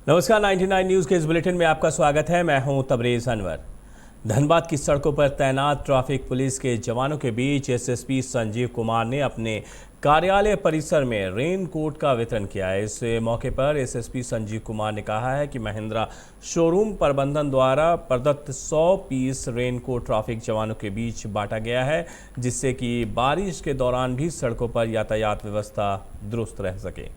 नमस्कार, 99 न्यूज़ के इस बुलेटिन में आपका स्वागत है। मैं हूं तबरेज़ अनवर। धनबाद की सड़कों पर तैनात ट्रैफिक पुलिस के जवानों के बीच एसएसपी संजीव कुमार ने अपने कार्यालय परिसर में रेन कोट का वितरण किया है। इस मौके पर एसएसपी संजीव कुमार ने कहा है कि महिंद्रा शोरूम प्रबंधन द्वारा प्रदत्त 100 पीस रेन कोट ट्रैफिक जवानों के बीच बांटा गया है, जिससे कि बारिश के दौरान भी सड़कों पर यातायात व्यवस्था दुरुस्त रह सके।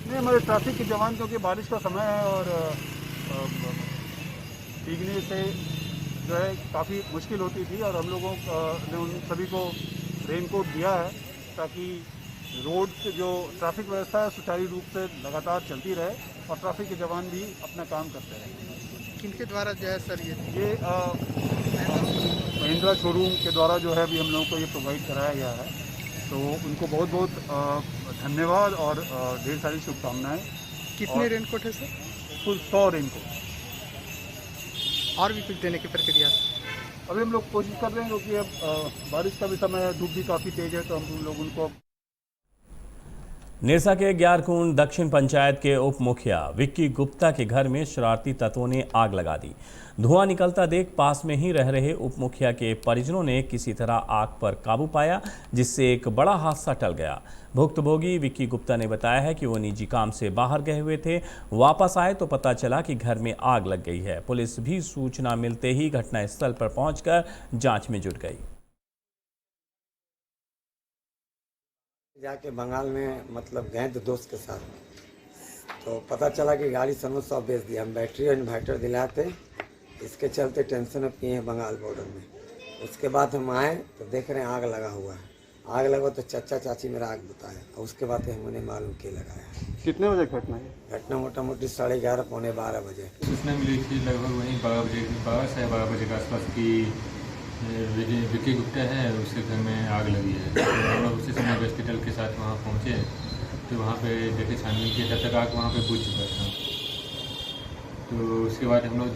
नहीं, हमारे ट्रैफिक के जवान, क्योंकि बारिश का समय है और भीगने से जो है काफ़ी मुश्किल होती थी, और हम लोगों ने उन सभी को रेनकोट दिया है ताकि रोड से जो ट्रैफिक व्यवस्था है सुचारू रूप से लगातार चलती रहे और ट्रैफिक के जवान भी अपना काम करते रहें। किनके द्वारा जो है सर ये महिंद्रा शोरूम के द्वारा जो है अभी हम लोगों को ये प्रोवाइड कराया गया है, तो उनको बहुत बहुत धन्यवाद और ढेर सारी शुभकामनाएं। कितने रेनकोट है सर? कुल 100 रेनकोट। और भी कुछ देने की प्रक्रिया? अभी हम लोग कोशिश कर रहे हैं, क्योंकि अब बारिश का भी समय है, धूप भी काफ़ी तेज है, तो हम लोग उनको। निरसा के ग्यारकुंड दक्षिण पंचायत के उप मुखिया विक्की गुप्ता के घर में शरारती तत्वों ने आग लगा दी। धुआं निकलता देख पास में ही रह रहे उप मुखिया के परिजनों ने किसी तरह आग पर काबू पाया, जिससे एक बड़ा हादसा टल गया। भुक्तभोगी विक्की गुप्ता ने बताया है कि वो निजी काम से बाहर गए हुए थे, वापस आए तो पता चला कि घर में आग लग गई है। पुलिस भी सूचना मिलते ही घटनास्थल पर पहुंचकर जांच में जुट गई। जाके बंगाल में गए थे दोस्त के साथ, तो पता चला कि गाड़ी सब बेच दिया। हम बैटरी और इन्वर्टर दिलाए थे, इसके चलते टेंशन में पिए हैं बंगाल बॉर्डर में। उसके बाद हम आए तो देख रहे हैं आग लगा हुआ है। आग लगा तो चाचा चाची मेरा आग बताया, और उसके बाद हमने मालूम के लगाया। कितने बजे घटना है? घटना मोटा मोटी 11:30 पौने 12 बजे। सूचना मिली थी लगभग वहीं 12 बजे के आसपास की विक्की गुप्ता है, उसके घर में आग लगी है। तो हम लोग उसी समय हॉस्पिटल के साथ वहाँ पहुँचे, तो वहाँ पे देखे छानबीन किया, तब तक आग वहाँ पे बुझ चुका था। तो उसके बाद हम लोग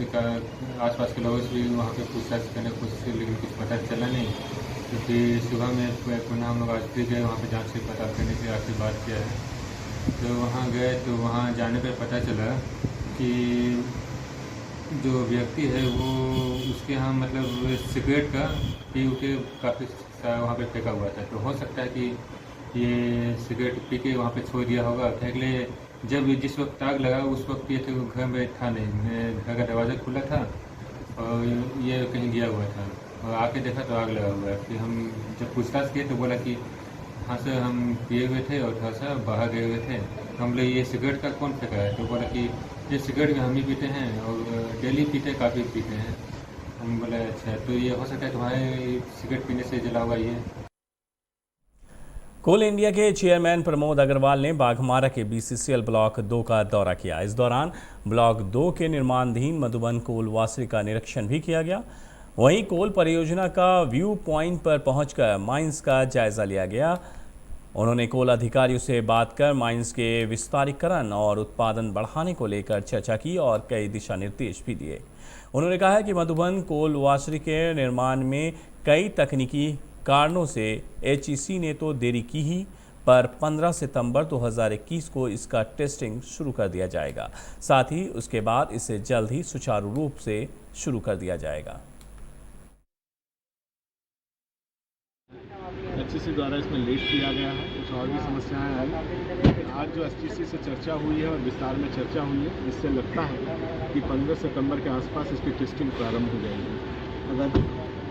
आसपास के लोगों से भी वहाँ पे पूछताछ करने की कोशिश की, लेकिन कुछ पता चला नहीं। तो फिर सुबह में पुनः हम लोग आज फिर गए वहाँ पे जाँच के पता करने के आखिर बात किया है। तो वहाँ गए तो वहाँ जाने पर पता चला कि जो व्यक्ति है वो उसके यहाँ सिगरेट का पी के काफ़ी वहाँ पे फेंका हुआ था। तो हो सकता है कि ये सिगरेट पी के वहाँ पे छोड़ दिया होगा। अगले जब जिस वक्त आग लगा उस वक्त ये थे घर में था नहीं, घर का दरवाज़ा खुला था और ये कहीं गया हुआ था, और आके देखा तो आग लगा हुआ है। फिर हम जब पूछताछ किए तो बोला कि हाँ सर, हम पिए हुए थे और थोड़ा सा बाहर गए हुए थे। हम बोले ये सिगरेट का कौन फेंका है? तो बोला कि ये सिगरेट भी हम ही पीते हैं और डेली पीते, काफ़ी पीते हैं। हम बोले अच्छा, तो ये हो सकता है तुम्हारे सिगरेट पीने से जला हुआ ये। कोल इंडिया के चेयरमैन प्रमोद अग्रवाल ने बाघमारा के बीसीसीएल ब्लॉक 2 का दौरा किया। इस दौरान ब्लॉक 2 के निर्माणाधीन मधुबन कोल वासरी का निरीक्षण भी किया गया। वहीं कोल परियोजना का व्यू पॉइंट पर पहुंचकर माइंस का जायजा लिया गया। उन्होंने कोल अधिकारियों से बात कर माइंस के विस्तारीकरण और उत्पादन बढ़ाने को लेकर चर्चा की और कई दिशा निर्देश भी दिए। उन्होंने कहा है कि मधुबन कोल वासरी के निर्माण में कई तकनीकी कारणों से एचईसी ने तो देरी की ही, पर 15 सितंबर 2021 को इसका टेस्टिंग शुरू कर दिया जाएगा। साथ ही उसके बाद इसे जल्द ही सुचारू रूप से शुरू कर दिया जाएगा। एचईसी द्वारा इसमें लेट किया गया है, कुछ और भी समस्याएं आई। आज जो एचईसी से चर्चा हुई है और विस्तार में चर्चा हुई है, इससे लगता है कि 15 सितंबर के आसपास इसकी टेस्टिंग प्रारंभ हो जाएगी। अगर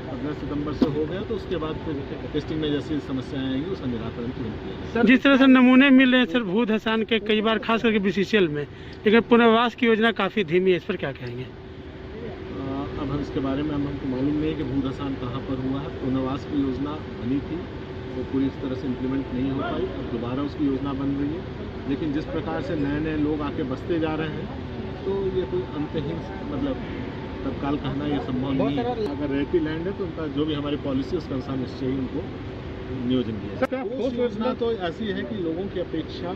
15 सितंबर से हो गया तो उसके बाद फिर टेस्टिंग में जैसी समस्याएं आएंगी उसका निराकरण तुरंत किया जाएगा। जिस तरह से नमूने मिल रहे हैं सर भू धसान के कई बार, खास करके बीसीसीएल में, लेकिन पुनर्वास की योजना काफ़ी धीमी है, इस पर क्या कहेंगे? अब हम इसके बारे में हमको मालूम नहीं है कि भूधसान कहाँ पर हुआ है। पुनर्वास की योजना बनी थी, वो पूरी तरह से इम्प्लीमेंट नहीं हो पाई, अब दोबारा उसकी योजना बन रही है। लेकिन जिस प्रकार से नए नए लोग आके बसते जा रहे हैं, तो ये कोई अंतहीन तत्काल कहना ये संभव नहीं है। अगर रहती लैंड है तो उनका जो भी हमारी पॉलिसी उसके अनुसार निश्चय ही उनको नियोजन दिया जाए। योजना तो ऐसी है कि लोगों की अपेक्षा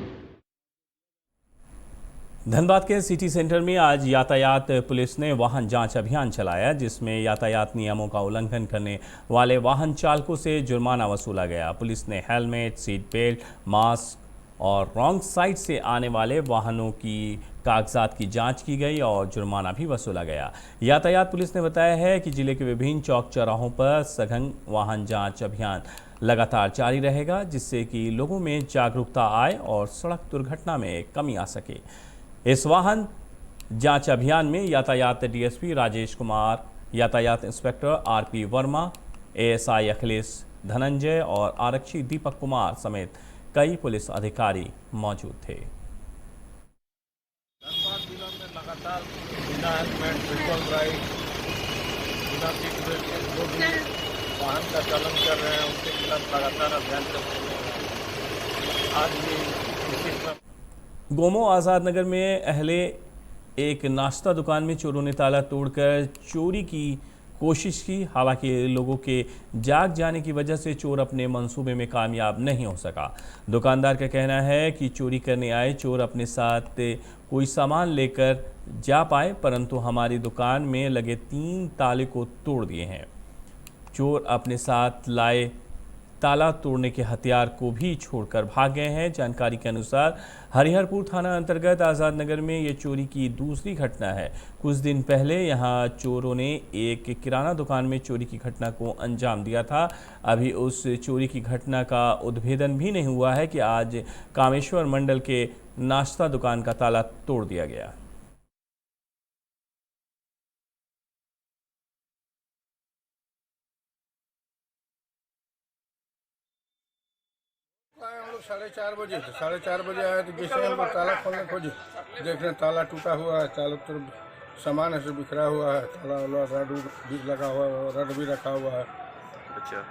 धनबाद के सिटी सेंटर में आज यातायात पुलिस ने वाहन जांच अभियान चलाया, जिसमें यातायात नियमों का उल्लंघन करने वाले वाहन चालकों से जुर्माना वसूला गया। पुलिस ने हेलमेट, सीट बेल्ट, मास्क और रॉन्ग साइड से आने वाले वाहनों की कागजात की जांच की गई और जुर्माना भी वसूला गया। यातायात पुलिस ने बताया है कि जिले के विभिन्न चौक चौराहों पर सघन वाहन जांच अभियान लगातार जारी रहेगा, जिससे कि लोगों में जागरूकता आए और सड़क दुर्घटना में कमी आ सके। इस वाहन जांच अभियान में यातायात डीएसपी राजेश कुमार, यातायात inspector RP Verma, ASI Akhilesh Dhananjay और आरक्षी दीपक कुमार समेत कई पुलिस अधिकारी मौजूद थे। धनबाद जिला में लगातार बिना हेलमेट, ट्रिपल राइड, बिना सीट बेल्ट के जो भी वाहन का चालन कर रहे हैं उनके खिलाफ लगातार अभियान चल रहे हैं। आज भी इसी क्रम गोमो आज़ाद नगर में अहले एक नाश्ता दुकान में चोरों ने ताला तोड़कर चोरी की कोशिश की। हालांकि लोगों के जाग जाने की वजह से चोर अपने मंसूबे में कामयाब नहीं हो सका। दुकानदार का कहना है कि चोरी करने आए चोर अपने साथ कोई सामान लेकर जा पाए, परंतु हमारी दुकान में लगे 3 ताले को तोड़ दिए हैं। चोर अपने साथ लाए ताला तोड़ने के हथियार को भी छोड़कर भाग गए हैं। जानकारी के अनुसार हरिहरपुर थाना अंतर्गत आज़ाद नगर में ये चोरी की दूसरी घटना है। कुछ दिन पहले यहां चोरों ने एक किराना दुकान में चोरी की घटना को अंजाम दिया था। अभी उस चोरी की घटना का उद्भेदन भी नहीं हुआ है कि आज कामेश्वर मंडल के नाश्ता दुकान का ताला तोड़ दिया गया। हम लोग 4:30 बजे थे, 4:30 बजे आए तो जैसे हम लोग ताला खोलने खोजे, देख रहे हैं ताला टूटा हुआ है, चारों तरफ सामान ऐसे बिखरा हुआ है, ताला वाला रड भी लगा हुआ है, रड भी रखा हुआ है। अच्छा,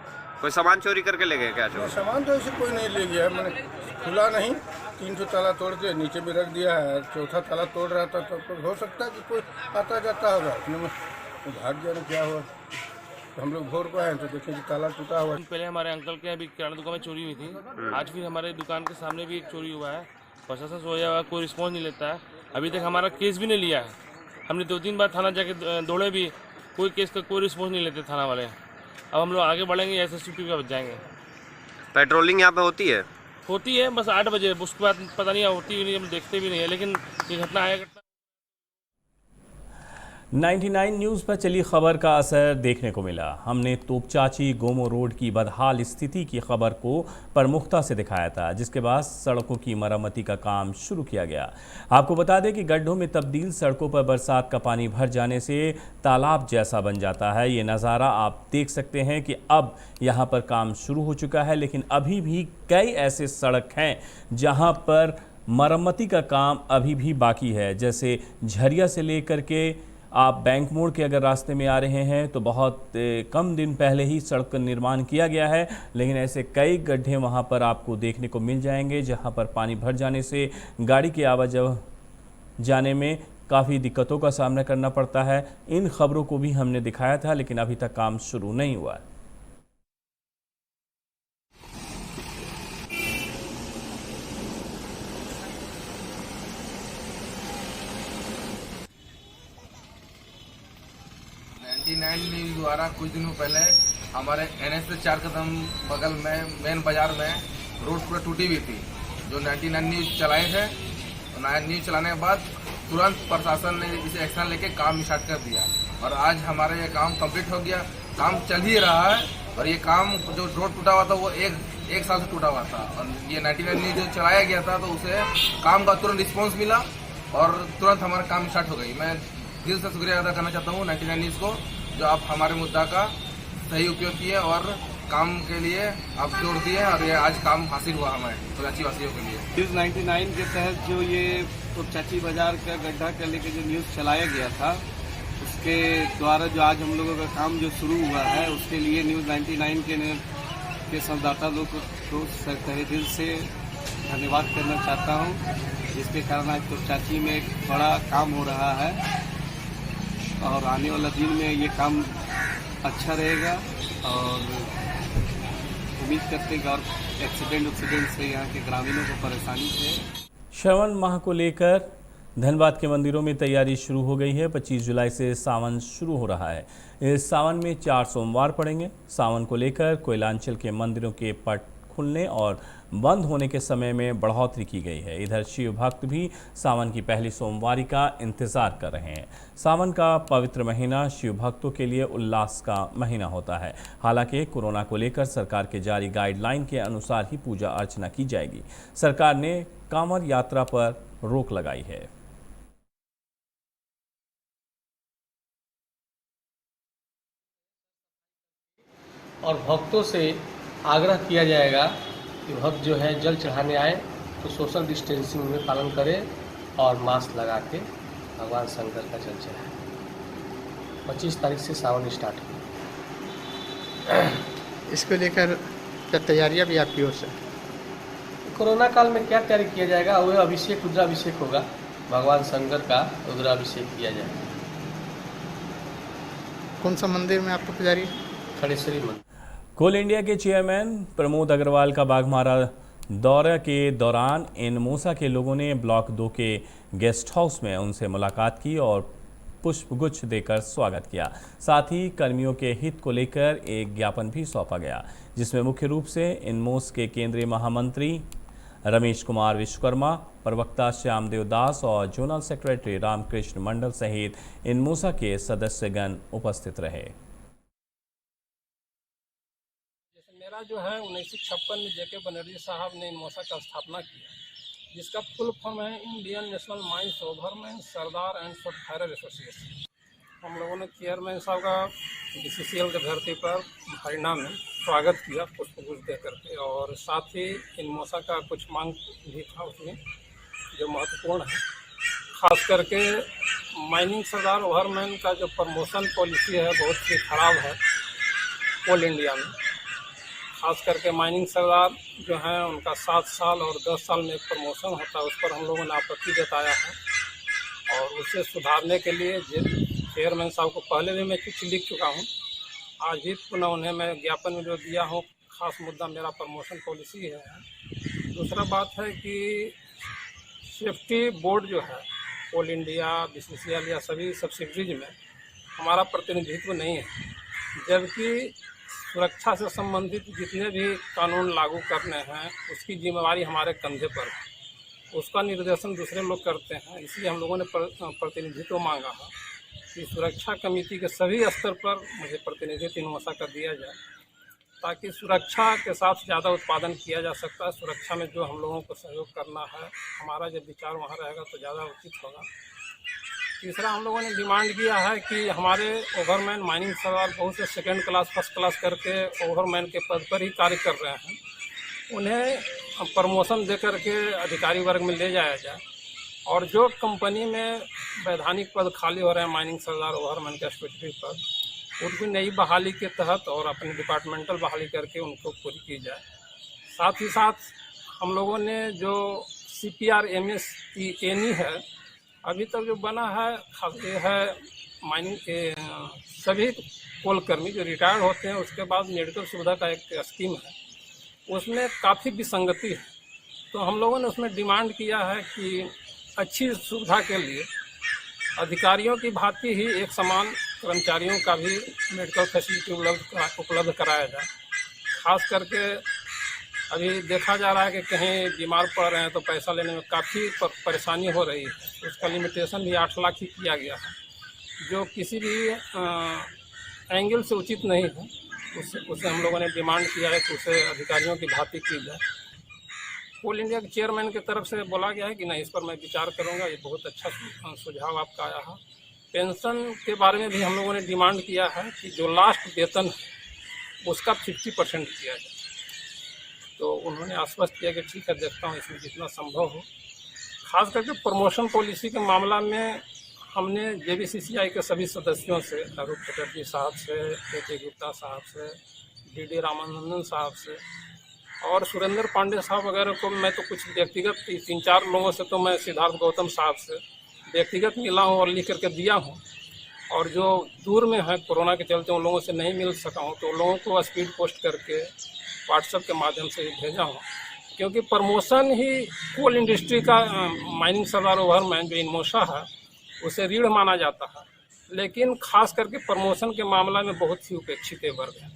कोई सामान चोरी करके ले गए क्या? चोर सामान तो ऐसे कोई नहीं ले गया, मैंने खुला नहीं, 3 ताला तोड़ के नीचे भी रख दिया है। 4था ताला तोड़ रहा था तो हो सकता है कि कोई आता जाता होगा, उसमें भाग गया क्या हुआ। तो हम लोग भोर को आए तो देखें कि ताला टूटा हुआ है। पहले हमारे अंकल के अभी किराना दुकान में चोरी हुई थी, आज फिर हमारे दुकान के सामने भी एक चोरी हुआ है। प्रशासन सोया हुआ, कोई रिस्पॉन्स नहीं लेता है। अभी तक हमारा केस भी नहीं लिया है। हमने 2-3 बार थाना जाके दौड़े भी, कोई केस का कोई रिस्पॉन्स नहीं लेते थाना वाले। अब हम लोग आगे बढ़ेंगे, SSTP का बच जाएंगे। पेट्रोलिंग यहाँ पे होती है? होती है बस 8 बजे, उसके बाद पता नहीं होती भी नहीं, हम देखते भी नहीं है। लेकिन ये घटना आएगा। 99 न्यूज़ पर चली खबर का असर देखने को मिला। हमने तोपचाची गोमो रोड की बदहाल स्थिति की खबर को प्रमुखता से दिखाया था, जिसके बाद सड़कों की मरम्मती का काम शुरू किया गया। आपको बता दें कि गड्ढों में तब्दील सड़कों पर बरसात का पानी भर जाने से तालाब जैसा बन जाता है। ये नज़ारा आप देख सकते हैं कि अब यहाँ पर काम शुरू हो चुका है, लेकिन अभी भी कई ऐसे सड़क हैं जहाँ पर मरम्मती का काम अभी भी बाकी है। जैसे झरिया से लेकर के आप बैंक मोड़ के अगर रास्ते में आ रहे हैं तो बहुत कम दिन पहले ही सड़क का निर्माण किया गया है, लेकिन ऐसे कई गड्ढे वहां पर आपको देखने को मिल जाएंगे जहां पर पानी भर जाने से गाड़ी की आवाजाही जाने में काफ़ी दिक्कतों का सामना करना पड़ता है। इन खबरों को भी हमने दिखाया था, लेकिन अभी तक काम शुरू नहीं हुआ है। न्यूज़ द्वारा कुछ दिनों पहले हमारे NH से 4 कदम बगल में मेन बाजार में रोड पूरा टूटी हुई थी, जो 99 न्यूज़ चलाए थे। तो 99 न्यूज़ चलाने के बाद तुरंत प्रशासन ने इसे एक्शन लेके काम स्टार्ट कर दिया और आज हमारा ये काम कंप्लीट हो गया। काम चल ही रहा है और ये काम जो रोड टूटा हुआ था वो एक साल से टूटा हुआ था और ये 99 न्यूज़ जो चलाया गया था तो उसे काम का तुरंत रिस्पॉन्स मिला और तुरंत हमारा काम स्टार्ट हो गई। मैं दिल से शुक्रिया अदा करना चाहता हूँ 99 न्यूज़ को, जो आप हमारे मुद्दा का सही उपयोग किए और काम के लिए आप जोड़ दिए और ये आज काम हासिल हुआ हमारे तोपचाची वासियों के लिए। न्यूज़ 99 के तहत जो ये तोपचाची बाजार का गड्ढा के लेके जो न्यूज़ चलाया गया था, उसके द्वारा जो आज हम लोगों का काम जो शुरू हुआ है, उसके लिए न्यूज़ 99 के संवाददाता लोग को तहे दिल से धन्यवाद करना चाहता हूँ, जिसके कारण आज तोपचाची में एक बड़ा काम हो रहा है और आने वाला दिन में ये काम अच्छा रहेगा और उम्मीद करते हैं कि और एक्सीडेंट से यहाँ के ग्रामीणों को परेशानी से। श्रवण माह को लेकर धनबाद के मंदिरों में तैयारी शुरू हो गई है। 25 जुलाई से सावन शुरू हो रहा है। इस सावन में 4 सोमवार पड़ेंगे। सावन को लेकर कोयलांचल के मंदिरों के पट खुलने और बंद होने के समय में बढ़ोतरी की गई है। इधर शिव भक्त भी सावन की पहली सोमवारी का इंतजार कर रहे हैं। सावन का पवित्र महीना शिव भक्तों के लिए उल्लास का महीना होता है। हालांकि कोरोना को लेकर सरकार के जारी गाइडलाइन के अनुसार ही पूजा अर्चना की जाएगी। सरकार ने कांवड़ यात्रा पर रोक लगाई है। और भक्तों से आग्रह किया जाएगा कि भक्त जो है जल चढ़ाने आए तो सोशल डिस्टेंसिंग में पालन करें और मास्क लगा के भगवान शंकर का जल चढ़ाएं। 25 तारीख से सावन स्टार्ट हो। इसको लेकर क्या तैयारियां भी आपकी ओर से? कोरोना काल में क्या तैयारी किया जाएगा? वह अभिषेक रुद्राभिषेक होगा, भगवान शंकर का रुद्राभिषेक किया जाएगा। कौन सा मंदिर में आपको पुजारी? खड़ेश्वरी मंदिर। कोल इंडिया के चेयरमैन प्रमोद अग्रवाल का बाघमारा दौरे के दौरान इनमोसा के लोगों ने ब्लॉक 2 के गेस्ट हाउस में उनसे मुलाकात की और पुष्पगुच्छ देकर स्वागत किया। साथ ही कर्मियों के हित को लेकर एक ज्ञापन भी सौंपा गया, जिसमें मुख्य रूप से इनमोस के केंद्रीय महामंत्री रमेश कुमार विश्वकर्मा, प्रवक्ता श्यामदेव दास और जोनल सेक्रेटरी रामकृष्ण मंडल सहित इनमोसा के सदस्यगण उपस्थित रहे। मेरा जो है 1956 में जेके बनर्जी साहब ने इनमोसा का स्थापना किया, जिसका फुल फॉर्म है Indian National Mines Overman Sardar and Shotfirers Association. हम लोगों ने चेयरमैन साहब का बीसीसीएल की धरती पर हरियाणा में स्वागत किया पुष्पगुच्छ दे करके, और साथ ही इनमोसा का कुछ मांग भी था उसमें जो महत्वपूर्ण है। खास करके माइनिंग सरदार ओवरमैन का जो प्रमोशन पॉलिसी है बहुत ही खराब है कोल इंडिया में। खास करके माइनिंग सरदार जो हैं उनका 7 साल और 10 साल में प्रमोशन होता है, उस पर हम लोगों ने आपत्ति जताया है और उसे सुधारने के लिए चेयरमैन साहब को पहले भी मैं चिट्ठी लिख चुका हूं। आज भी पुनः उन्हें मैं ज्ञापन में जो दिया हूं। खास मुद्दा मेरा प्रमोशन पॉलिसी है। दूसरा बात है कि सेफ्टी बोर्ड जो है कोल इंडिया, बीसीसीएल या सभी सब्सिडरीज में हमारा प्रतिनिधित्व नहीं है, जबकि सुरक्षा से संबंधित जितने भी कानून लागू करने हैं उसकी जिम्मेवारी हमारे कंधे पर है। उसका निर्देशन दूसरे लोग करते हैं। इसलिए हम लोगों ने प्रतिनिधित्व मांगा है कि सुरक्षा कमेटी के सभी स्तर पर मुझे प्रतिनिधित्व इनमोसा का दिया जाए, ताकि सुरक्षा के साथ ज़्यादा उत्पादन किया जा सकता है। सुरक्षा में जो हम लोगों को सहयोग करना है, हमारा जब विचार वहाँ रहेगा तो ज़्यादा उचित होगा। तीसरा, हम लोगों ने डिमांड किया है कि हमारे ओवरमैन माइनिंग सरदार बहुत से सेकंड क्लास फर्स्ट क्लास करके ओवरमैन के पद पर ही कार्य कर रहे हैं, उन्हें प्रमोशन दे करके अधिकारी वर्ग में ले जाया जाए, और जो कंपनी में वैधानिक पद खाली हो रहे हैं माइनिंग सरदार ओवरमैन के स्पेसिफिक पद, उनकी नई बहाली के तहत और अपनी डिपार्टमेंटल बहाली करके उनको पूरी की जाए। साथ ही साथ हम लोगों ने जो CPR-MS की एनी है अभी तक जो बना है, ये है माइनिंग के सभी कोल कर्मी जो रिटायर्ड होते हैं उसके बाद मेडिकल सुविधा का एक स्कीम है, उसमें काफ़ी विसंगति है। तो हम लोगों ने उसमें डिमांड किया है कि अच्छी सुविधा के लिए अधिकारियों की भांति ही एक समान कर्मचारियों का भी मेडिकल फैसिलिटी उपलब्ध कराया जाए। खास करके अभी देखा जा रहा है कि कहीं बीमार पड़ रहे हैं तो पैसा लेने में काफ़ी परेशानी हो रही है। उसका लिमिटेशन भी 8 लाख ही किया गया है, जो किसी भी एंगल से उचित नहीं है। उसे हम लोगों ने डिमांड किया है कि उसे अधिकारियों की भांति की जाए। कोल इंडिया के चेयरमैन की तरफ से बोला गया है कि नहीं, इस पर मैं विचार करूंगा। ये बहुत अच्छा सुझाव आपका आया है। पेंशन के बारे में भी हम लोगों ने डिमांड किया है कि जो लास्ट वेतन है उसका 50% किया जाए। तो उन्होंने आश्वस्त किया कि ठीक है, देखता हूँ इसमें जितना संभव हो। खास करके प्रमोशन पॉलिसी के मामला में हमने JBCCI के सभी सदस्यों से, अरूप चटर्जी साहब से, KK गुप्ता साहब से, DD रामानंदन साहब से और सुरेंद्र पांडे साहब वगैरह को मैं तो कुछ व्यक्तिगत 3-4 लोगों से तो मैं सिद्धार्थ गौतम साहब से व्यक्तिगत मिला हूँ और लिख करके दिया हूँ। और जो दूर में है कोरोना के चलते उन लोगों से नहीं मिल सका हूँ तो उन लोगों को स्पीड पोस्ट करके व्हाट्सएप के माध्यम से भेजा हूँ। क्योंकि प्रमोशन ही कोल इंडस्ट्री का माइनिंग सरदार ओवरमैन जो इनमोशा है उसे रीढ़ माना जाता है, लेकिन खास करके प्रमोशन के मामला में बहुत ही उपेक्षित वर्ग है।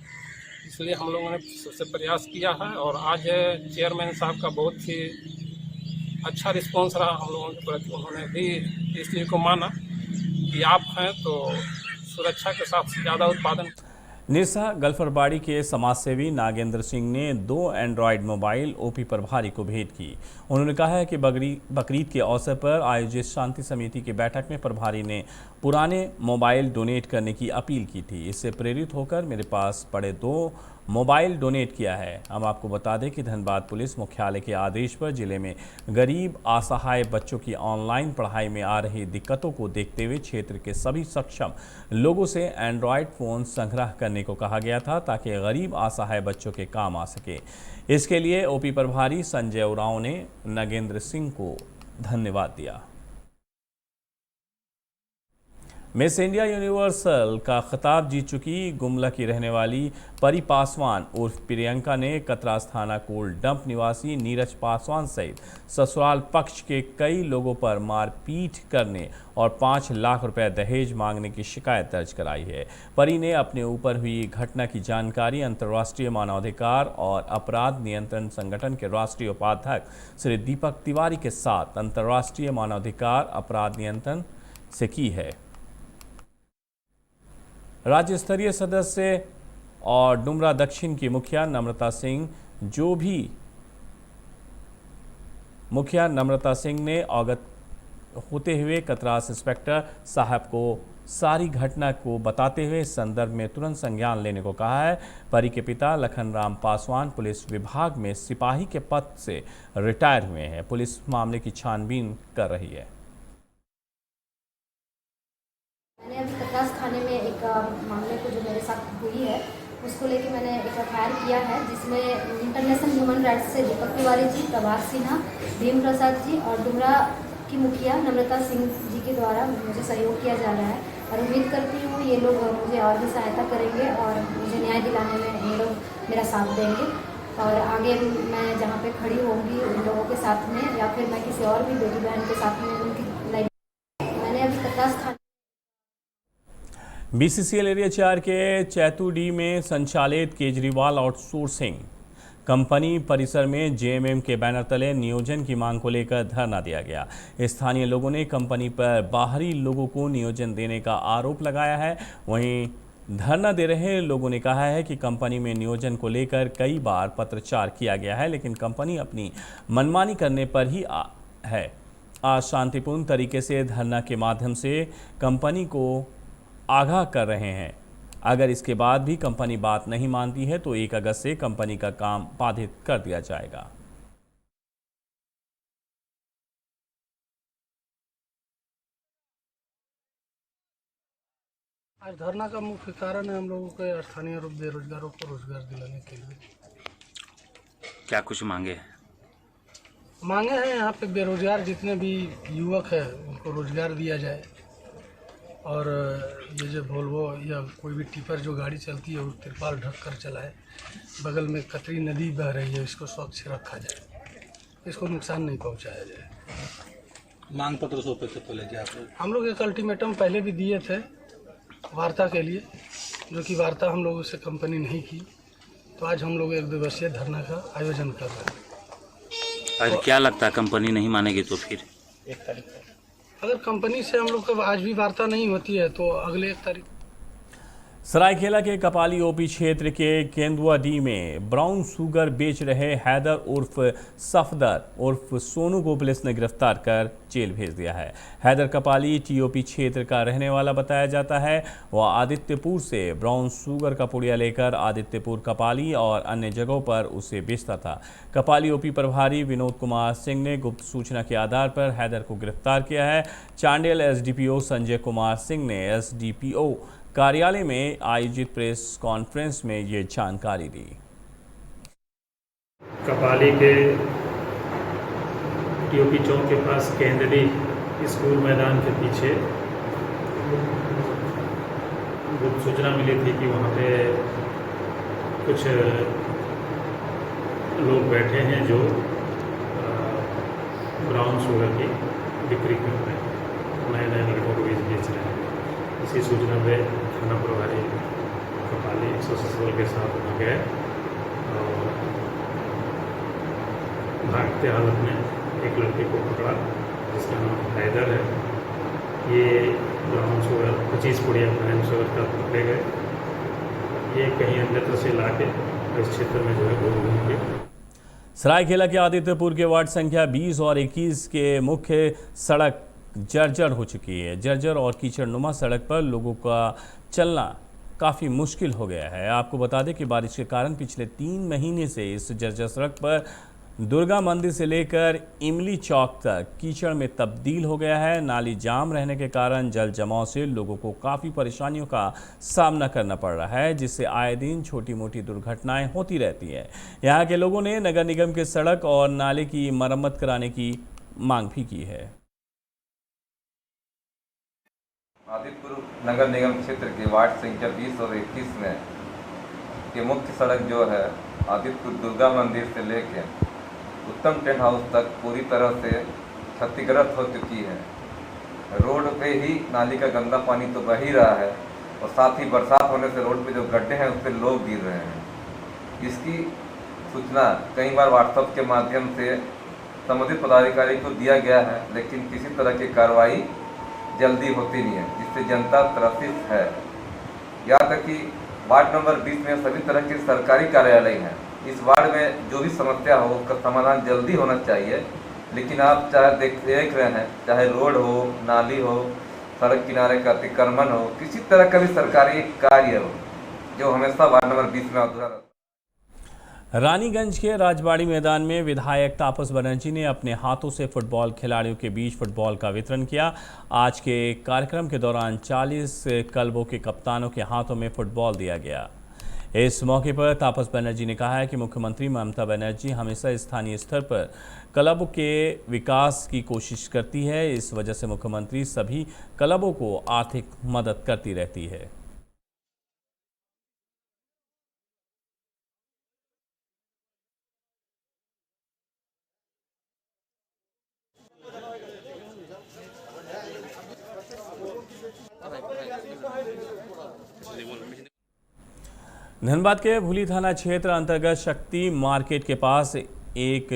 इसलिए हम लोगों ने सबसे प्रयास किया है और आज चेयरमैन साहब का बहुत ही अच्छा रिस्पॉन्स रहा हम लोगों के प्रति। उन्होंने भी इस चीज़ को माना कि आप हैं तो सुरक्षा के साथ ज़्यादा उत्पादन। निरसा गल्फरबाड़ी के समाजसेवी नागेंद्र सिंह ने 2 एंड्रॉयड मोबाइल ओपी प्रभारी को भेंट की। उन्होंने कहा है कि बकरीद के अवसर पर आयोजित शांति समिति की बैठक में प्रभारी ने पुराने मोबाइल डोनेट करने की अपील की थी। इससे प्रेरित होकर मेरे पास पड़े 2 मोबाइल डोनेट किया है। हम आपको बता दें कि धनबाद पुलिस मुख्यालय के आदेश पर जिले में गरीब असहाय बच्चों की ऑनलाइन पढ़ाई में आ रही दिक्कतों को देखते हुए क्षेत्र के सभी सक्षम लोगों से एंड्रॉयड फ़ोन संग्रह करने को कहा गया था ताकि गरीब असहाय बच्चों के काम आ सके। इसके लिए ओपी प्रभारी संजय उरांव ने नागेंद्र सिंह को धन्यवाद दिया। मिस इंडिया यूनिवर्सल का खिताब जीत चुकी गुमला की रहने वाली परी पासवान उर्फ प्रियंका ने कतरास थाना कोल डंप निवासी नीरज पासवान सहित ससुराल पक्ष के कई लोगों पर मारपीट करने और 5 लाख रुपए दहेज मांगने की शिकायत दर्ज कराई है। परी ने अपने ऊपर हुई घटना की जानकारी अंतर्राष्ट्रीय मानवाधिकार और अपराध नियंत्रण संगठन के राष्ट्रीय उपाध्यक्ष श्री दीपक तिवारी के साथ अंतर्राष्ट्रीय मानवाधिकार अपराध नियंत्रण से की है। राज्य स्तरीय सदस्य और डुमरा दक्षिण की मुखिया नम्रता सिंह ने अवगत होते हुए कतरास इंस्पेक्टर साहब को सारी घटना को बताते हुए इस संदर्भ में तुरंत संज्ञान लेने को कहा है। परी के पिता लखन राम पासवान पुलिस विभाग में सिपाही के पद से रिटायर हुए हैं। पुलिस मामले की छानबीन कर रही है। मैंने अभी कतरास थाने में एक मामले को जो मेरे साथ हुई है उसको लेके मैंने एक एफआईआर किया है, जिसमें इंटरनेशनल ह्यूमन राइट्स से दीपक तिवारी जी, प्रभात सिन्हा, भीम प्रसाद जी और डुमरा की मुखिया नम्रता सिंह जी के द्वारा मुझे सहयोग किया जा रहा है और उम्मीद करती हूँ ये लोग मुझे और भी सहायता करेंगे और मुझे न्याय दिलाने में ये लोग मेरा साथ देंगे और आगे मैं जहाँ पे खड़ी होंगी उन लोगों के साथ में या फिर मैं किसी और भी बेटी बहन के साथ में उनकी लाइफ। मैंने अभी कतरास थाने बीसीसीएल एरिया 4 के चैतुडी में संचालित केजरीवाल आउटसोर्सिंग कंपनी परिसर में जेएमएम के बैनर तले नियोजन की मांग को लेकर धरना दिया गया। स्थानीय लोगों ने कंपनी पर बाहरी लोगों को नियोजन देने का आरोप लगाया है। वहीं धरना दे रहे लोगों ने कहा है कि कंपनी में नियोजन को लेकर कई बार पत्रचार किया गया है, लेकिन कंपनी अपनी मनमानी करने पर ही है। आज शांतिपूर्ण तरीके से धरना के माध्यम से कंपनी को आगाह कर रहे हैं। अगर इसके बाद भी कंपनी बात नहीं मानती है तो 1 अगस्त से कंपनी का काम बाधित कर दिया जाएगा। आज धरना का मुख्य कारण है हम लोगों के स्थानीय बेरोजगारों को रोजगार दिलाने के लिए। क्या कुछ मांगे हैं यहाँ पे बेरोजगार जितने भी युवक हैं उनको रोजगार दिया जाए और ये जो वोल्वो या कोई भी टिपर जो गाड़ी चलती है वो तिरपाल ढक कर चलाए। बगल में कतरी नदी बह रही है, इसको स्वच्छ रखा जाए, इसको नुकसान नहीं पहुंचाया जाए। मांग पत्र सौंपे थे पहले क्या हम लोग एक अल्टीमेटम पहले भी दिए थे वार्ता के लिए, जो कि वार्ता हम लोगों से कंपनी नहीं की, तो आज हम लोग 1 दिवसीय धरना का आयोजन कर रहे हैं। आज क्या लगता है कंपनी नहीं मानेगी तो फिर 1 तारीख को अगर कंपनी से हम लोग का आज भी वार्ता नहीं होती है तो अगले 1 तारीख। सरायकेला के कपाली ओपी क्षेत्र के केंदुआडी में ब्राउन शुगर बेच रहे हैदर उर्फ सफदर उर्फ सोनू को पुलिस ने गिरफ्तार कर जेल भेज दिया है। हैदर कपाली टीओपी क्षेत्र का रहने वाला बताया जाता है। वह आदित्यपुर से ब्राउन शुगर का पुड़िया लेकर आदित्यपुर, कपाली और अन्य जगहों पर उसे बेचता था। कपाली ओपी प्रभारी विनोद कुमार सिंह ने गुप्त सूचना के आधार पर हैदर को गिरफ्तार किया है। चांडिल एसडीपीओ संजय कुमार सिंह ने एसडीपीओ कार्यालय में आयोजित प्रेस कॉन्फ्रेंस में ये जानकारी दी। कपाली के टीओपी चौक के पास केंद्री स्कूल मैदान के पीछे गुप्त सूचना मिली थी कि वहाँ पे कुछ लोग बैठे हैं जो ब्राउन शुगर की बिक्री कर रहे हैं, नए नए लड़कों को बेच रहे हैं। इसी सूचना पे थाना प्रभारी कपाली 180 बल के साथ वहाँ गए और भागते हालत में एक लड़के को पकड़ा जिसका नाम हैदर है। ये ब्राउन शुगर 25 पुड़िया ब्राउन शुगर का पकड़े गए। ये कहीं अन्यत्र से ला के इस क्षेत्र में जो है घूम के सरायकेला के आदित्यपुर के वार्ड संख्या 20 और 21 के मुख्य सड़क जर्जर हो चुकी है। जर्जर और कीचड़नुमा सड़क पर लोगों का चलना काफ़ी मुश्किल हो गया है। आपको बता दें कि बारिश के कारण पिछले 3 महीने से इस जर्जर सड़क पर दुर्गा मंदिर से लेकर इमली चौक तक कीचड़ में तब्दील हो गया है। नाली जाम रहने के कारण जल जमाव से लोगों को काफ़ी परेशानियों का सामना करना पड़ रहा है, जिससे आए दिन छोटी मोटी दुर्घटनाएं होती रहती हैं। यहाँ के लोगों ने नगर निगम के सड़क और नाले की मरम्मत कराने की मांग भी की है। आदित्यपुर नगर निगम क्षेत्र के वार्ड संख्या 20 और 21 में के मुख्य सड़क जो है आदित्यपुर दुर्गा मंदिर से लेकर उत्तम टेंट हाउस तक पूरी तरह से क्षतिग्रस्त हो चुकी है। रोड पे ही नाली का गंदा पानी तो बह ही रहा है और साथ ही बरसात होने से रोड पे जो गड्ढे हैं उस पर लोग गिर रहे हैं। इसकी सूचना कई बार व्हाट्सएप के माध्यम से संबंधित पदाधिकारी को दिया गया है, लेकिन किसी तरह की कार्रवाई जल्दी होती नहीं है, जिससे जनता त्रसित है। यहाँ तक कि वार्ड नंबर 20 में सभी तरह के सरकारी कार्यालय हैं। इस वार्ड में जो भी समस्या हो उसका समाधान जल्दी होना चाहिए, लेकिन आप चाहे देख रहे हैं, चाहे रोड हो, नाली हो, सड़क किनारे का अतिक्रमण हो, किसी तरह का भी सरकारी कार्य हो जो हमेशा वार्ड नंबर 20 में अधूरा रहता है। रानीगंज के राजबाड़ी मैदान में विधायक तापस बनर्जी ने अपने हाथों से फुटबॉल खिलाड़ियों के बीच फुटबॉल का वितरण किया। आज के कार्यक्रम के दौरान 40 क्लबों के कप्तानों के हाथों में फुटबॉल दिया गया। इस मौके पर तापस बनर्जी ने कहा है कि मुख्यमंत्री ममता बनर्जी हमेशा स्थानीय स्तर पर क्लबों के विकास की कोशिश करती है। इस वजह से मुख्यमंत्री सभी क्लबों को आर्थिक मदद करती रहती है। धनबाद के भूली थाना क्षेत्र अंतर्गत शक्ति मार्केट के पास एक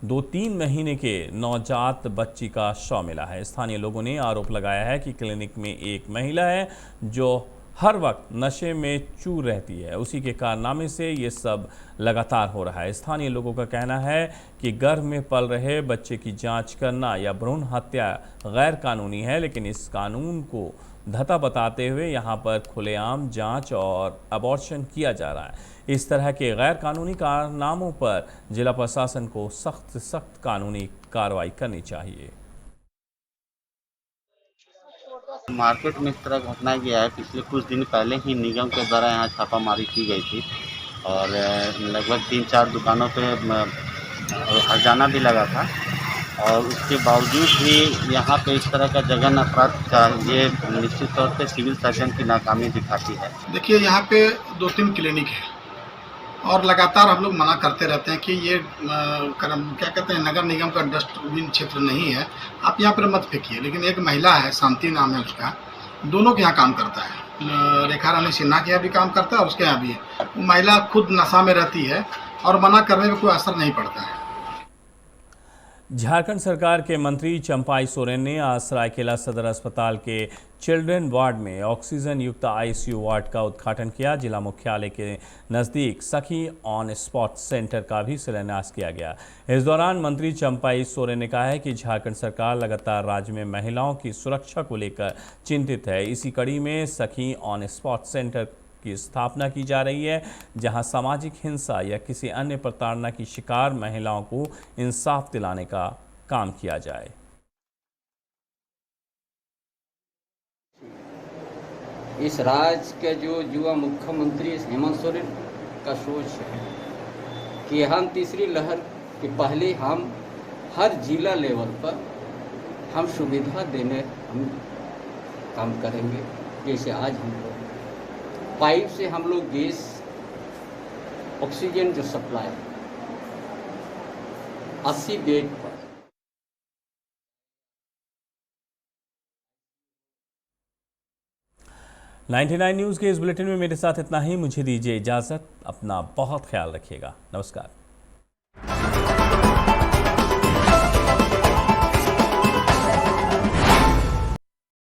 2-3 महीने के नवजात बच्ची का शव मिला है। स्थानीय लोगों ने आरोप लगाया है कि क्लिनिक में एक महिला है जो हर वक्त नशे में चूर रहती है। उसी के कारनामे से ये सब लगातार हो रहा है। स्थानीय लोगों का कहना है कि गर्भ में पल रहे बच्चे की जांच करना या भ्रूण हत्या गैर कानूनी है, लेकिन इस कानून को धता बताते हुए यहाँ पर खुलेआम जांच और अबॉर्शन किया जा रहा है। इस तरह के गैर कानूनी कारनामों पर जिला प्रशासन को सख्त कानूनी कार्रवाई करनी चाहिए। मार्केट में इस तरह घटना गया है। पिछले कुछ दिन पहले ही निगम के द्वारा यहाँ छापामारी की गई थी और लगभग 3-4 दुकानों पे हर्जाना भी लगा था और उसके बावजूद भी यहाँ पे इस तरह का जघन्य अपराध का ये निश्चित तौर पे सिविल सर्जन की नाकामी दिखाती है। देखिए यहाँ पे 2-3 क्लिनिक है और लगातार हम लोग मना करते रहते हैं कि ये क्या कहते हैं नगर निगम का डस्टबिन क्षेत्र नहीं है, आप यहाँ पर मत फेंकिए। लेकिन एक महिला है, शांति नाम है उसका, दोनों के यहाँ काम करता है। रेखा रानी सिन्हा के यहाँ भी काम करता है और उसके यहाँ भी है। वो महिला खुद नशा में रहती है और मना करने में कोई असर नहीं पड़ता है। झारखंड सरकार के मंत्री चंपाई सोरेन ने आज सरायकेला सदर अस्पताल के चिल्ड्रन वार्ड में ऑक्सीजन युक्त आईसीयू वार्ड का उद्घाटन किया। जिला मुख्यालय के नज़दीक सखी ऑन स्पॉट सेंटर का भी शिलान्यास किया गया। इस दौरान मंत्री चंपाई सोरेन ने कहा है कि झारखंड सरकार लगातार राज्य में महिलाओं की सुरक्षा को लेकर चिंतित है। इसी कड़ी में सखी ऑन स्पॉट सेंटर की स्थापना की जा रही है, जहां सामाजिक हिंसा या किसी अन्य प्रताड़ना की शिकार महिलाओं को इंसाफ दिलाने का काम किया जाए। इस राज्य के जो युवा मुख्यमंत्री हेमंत सोरेन का सोच है कि हम तीसरी लहर के पहले हम हर जिला लेवल पर हम सुविधा देने हम काम करेंगे। जैसे आज हम लोग पाइप से हम लोग गैस ऑक्सीजन जो सप्लाई 80 बेड पर 99 न्यूज़ के इस बुलेटिन में मेरे साथ इतना ही। मुझे दीजिए इजाज़त। अपना बहुत ख्याल रखिएगा। नमस्कार।